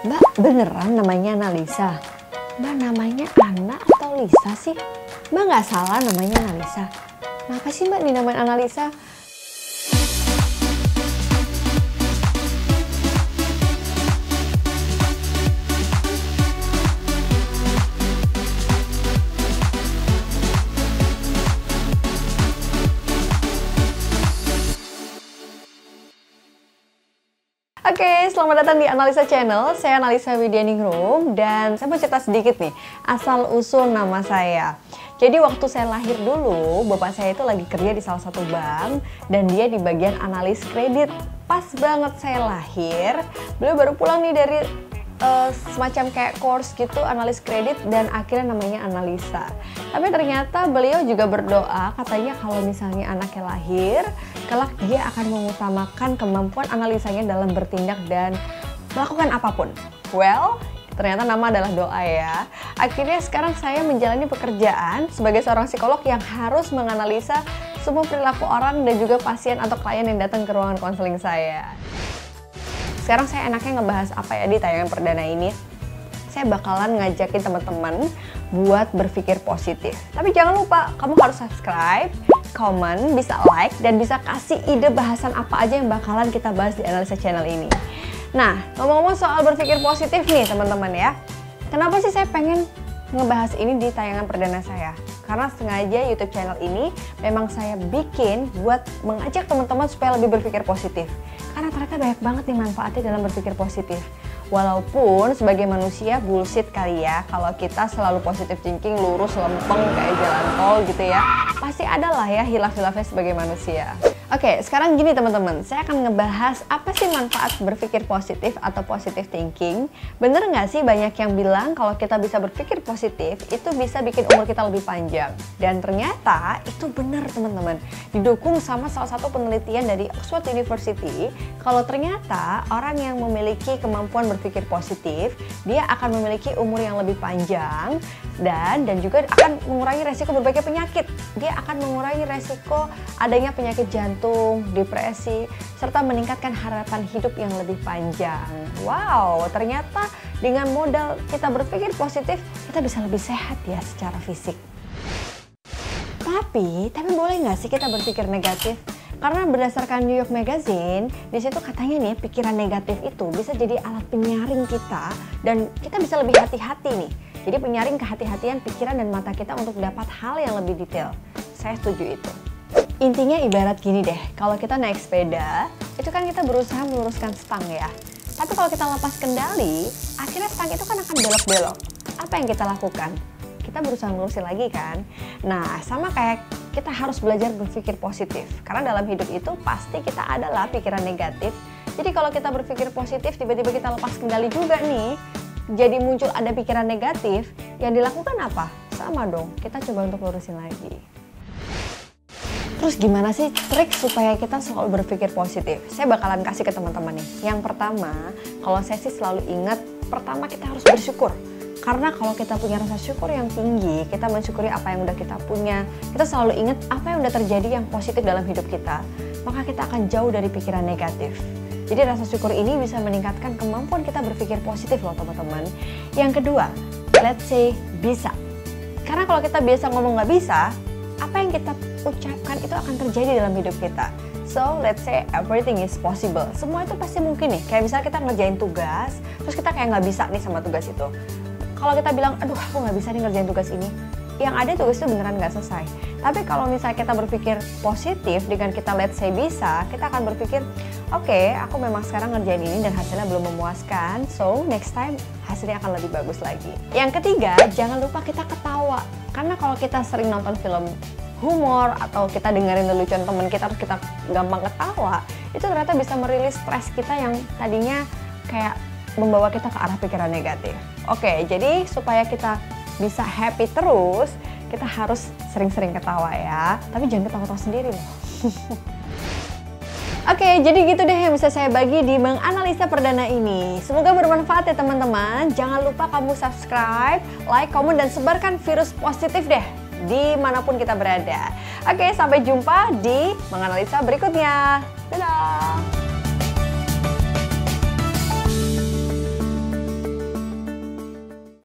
Mbak, beneran namanya Analisa? Mbak, namanya Ana atau Lisa sih? Mbak nggak salah namanya Analisa. Kenapa sih Mbak dinamain Analisa? Oke, selamat datang di Analisa Channel. Saya Analisa Widianingrum dan saya mau cerita sedikit nih asal usul nama saya. Jadi waktu saya lahir dulu, bapak saya itu lagi kerja di salah satu bank dan dia di bagian analis kredit. Pas banget saya lahir, beliau baru pulang nih dari semacam kayak course gitu, analis kredit, dan akhirnya namanya Analisa. Tapi ternyata beliau juga berdoa, katanya kalau misalnya anaknya lahir, kelak dia akan mengutamakan kemampuan analisanya dalam bertindak dan melakukan apapun. Well, ternyata nama adalah doa ya. Akhirnya sekarang saya menjalani pekerjaan sebagai seorang psikolog yang harus menganalisa semua perilaku orang dan juga pasien atau klien yang datang ke ruangan konseling saya. Sekarang saya enaknya ngebahas apa ya di tayangan perdana ini. Saya bakalan ngajakin teman-teman buat berpikir positif. Tapi jangan lupa, kamu harus subscribe, comment, bisa like, dan bisa kasih ide bahasan apa aja yang bakalan kita bahas di Analisa Channel ini. Nah, ngomong-ngomong soal berpikir positif nih teman-teman ya. Kenapa sih saya pengen ngebahas ini di tayangan perdana saya? Karena sengaja YouTube channel ini memang saya bikin buat mengajak teman-teman supaya lebih berpikir positif. Karena ternyata banyak banget nih manfaatnya dalam berpikir positif. Walaupun sebagai manusia bullshit kali ya, kalau kita selalu positive thinking, lurus, lempeng kayak jalan tol gitu ya, pasti ada lah ya hilaf-hilafnya sebagai manusia. Oke, sekarang gini teman-teman, saya akan ngebahas apa sih manfaat berpikir positif atau positive thinking. Bener nggak sih banyak yang bilang kalau kita bisa berpikir positif, itu bisa bikin umur kita lebih panjang. Dan ternyata itu bener teman-teman. Didukung sama salah satu penelitian dari Oxford University, kalau ternyata orang yang memiliki kemampuan berpikir positif, dia akan memiliki umur yang lebih panjang dan juga akan mengurangi resiko berbagai penyakit. Dia akan mengurangi resiko adanya penyakit jantung, depresi, serta meningkatkan harapan hidup yang lebih panjang. Wow, ternyata dengan modal kita berpikir positif, kita bisa lebih sehat ya secara fisik. Tapi boleh nggak sih kita berpikir negatif? Karena berdasarkan New York Magazine, di situ katanya nih pikiran negatif itu bisa jadi alat penyaring kita dan kita bisa lebih hati-hati nih. Jadi penyaring kehati-hatian pikiran dan mata kita untuk dapat hal yang lebih detail. Saya setuju itu. Intinya ibarat gini deh, kalau kita naik sepeda, itu kan kita berusaha meluruskan stang ya. Tapi kalau kita lepas kendali, akhirnya stang itu kan akan belok-belok. Apa yang kita lakukan? Kita berusaha melurusin lagi kan? Nah, sama kayak kita harus belajar berpikir positif. Karena dalam hidup itu pasti kita adalah pikiran negatif. Jadi kalau kita berpikir positif, tiba-tiba kita lepas kendali juga nih, jadi muncul ada pikiran negatif, yang dilakukan apa? Sama dong, kita coba untuk lurusin lagi. Terus gimana sih trik supaya kita selalu berpikir positif? Saya bakalan kasih ke teman-teman nih. Yang pertama, kalau saya sih selalu ingat, pertama kita harus bersyukur. Karena kalau kita punya rasa syukur yang tinggi, kita mensyukuri apa yang udah kita punya, kita selalu ingat apa yang udah terjadi yang positif dalam hidup kita, maka kita akan jauh dari pikiran negatif. Jadi rasa syukur ini bisa meningkatkan kemampuan kita berpikir positif loh teman-teman. Yang kedua, let's say bisa. Karena kalau kita biasa ngomong nggak bisa, apa yang kita ucapkan itu akan terjadi dalam hidup kita. So, let's say everything is possible. Semua itu pasti mungkin nih. Kayak misalnya kita ngerjain tugas, terus kita kayak nggak bisa nih sama tugas itu. Kalau kita bilang, aduh aku nggak bisa nih ngerjain tugas ini, yang ada tugas itu beneran nggak selesai. Tapi kalau misalnya kita berpikir positif dengan kita let's say bisa, kita akan berpikir, oke, aku memang sekarang ngerjain ini dan hasilnya belum memuaskan, so next time hasilnya akan lebih bagus lagi. Yang ketiga, jangan lupa kita ketawa. Karena kalau kita sering nonton film humor atau kita dengerin lelucon teman kita terus kita gampang ketawa, itu ternyata bisa merilis stres kita yang tadinya kayak membawa kita ke arah pikiran negatif. Oke, jadi supaya kita bisa happy terus, kita harus sering-sering ketawa ya. Tapi jangan ketawa-ketawa sendiri loh. Oke, jadi gitu deh yang bisa saya bagi di menganalisa perdana ini. Semoga bermanfaat ya teman-teman. Jangan lupa kamu subscribe, like, komen, dan sebarkan virus positif deh dimanapun kita berada. Oke, sampai jumpa di menganalisa berikutnya. Dadah!